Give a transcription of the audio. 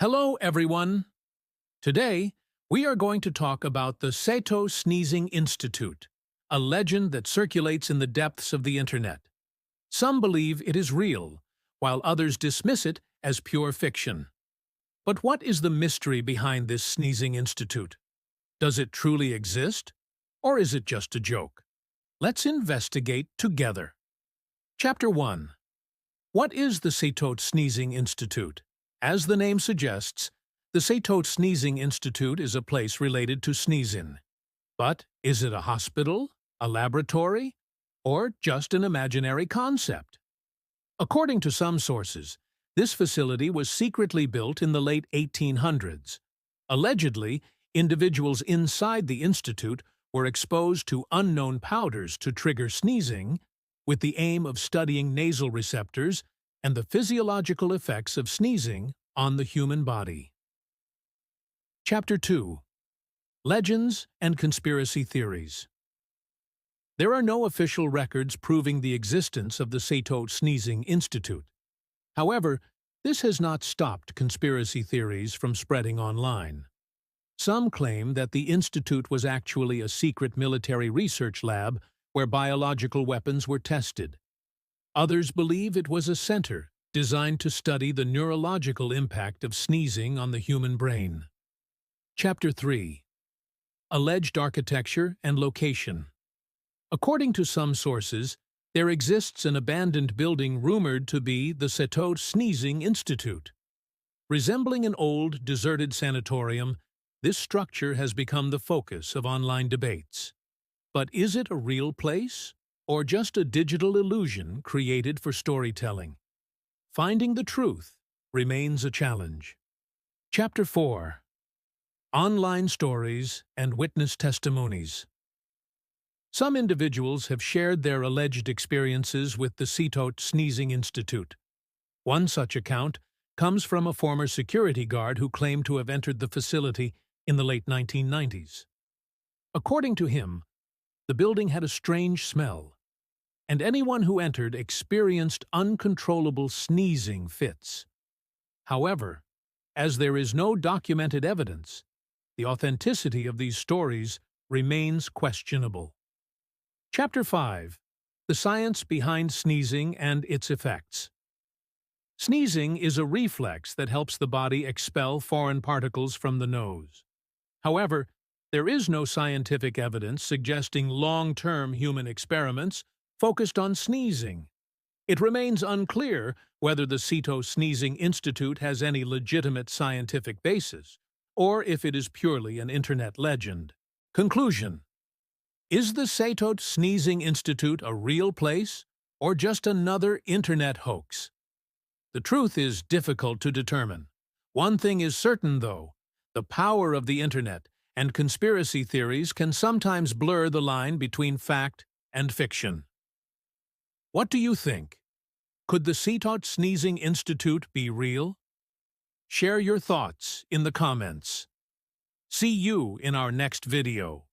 Hello, everyone. Today, we are going to talk about the Cetot Sneezing Institute, a legend that circulates in the depths of the internet. Some believe it is real, while others dismiss it as pure fiction. But what is the mystery behind this sneezing institute? Does it truly exist, or is it just a joke? Let's investigate together. Chapter 1. What is the Cetot Sneezing Institute? As the name suggests, the Cetot Sneezing Institute is a place related to sneezing. But is it a hospital, a laboratory, or just an imaginary concept? According to some sources, this facility was secretly built in the late 1800s. Allegedly, individuals inside the institute were exposed to unknown powders to trigger sneezing, with the aim of studying nasal receptors and the physiological effects of sneezing on the human body. Chapter 2. Legends and Conspiracy Theories. There are no official records proving the existence of the Cetot Sneezing Institute. However, this has not stopped conspiracy theories from spreading online. Some claim that the institute was actually a secret military research lab where biological weapons were tested. Others believe it was a center designed to study the neurological impact of sneezing on the human brain. Chapter 3. Alleged Architecture and Location. According to some sources, there exists an abandoned building rumored to be the Cetot Sneezing Institute. Resembling an old, deserted sanatorium, this structure has become the focus of online debates. But is it a real place, or just a digital illusion created for storytelling? Finding the truth remains a challenge. Chapter 4. Online Stories and Witness Testimonies. Some individuals have shared their alleged experiences with the Cetot Sneezing Institute. One such account comes from a former security guard who claimed to have entered the facility in the late 1990s. According to him, the building had a strange smell, and anyone who entered experienced uncontrollable sneezing fits. However, as there is no documented evidence, the authenticity of these stories remains questionable. Chapter 5. The Science Behind Sneezing and Its Effects. Sneezing is a reflex that helps the body expel foreign particles from the nose. However, there is no scientific evidence suggesting long-term human experiments focused on sneezing. It remains unclear whether the Cetot Sneezing Institute has any legitimate scientific basis, or if it is purely an internet legend. Conclusion. Is the Cetot Sneezing Institute a real place, or just another internet hoax? The truth is difficult to determine. One thing is certain, though: the power of the internet and conspiracy theories can sometimes blur the line between fact and fiction. What do you think? Could the Cetot Sneezing Institute be real? Share your thoughts in the comments. See you in our next video.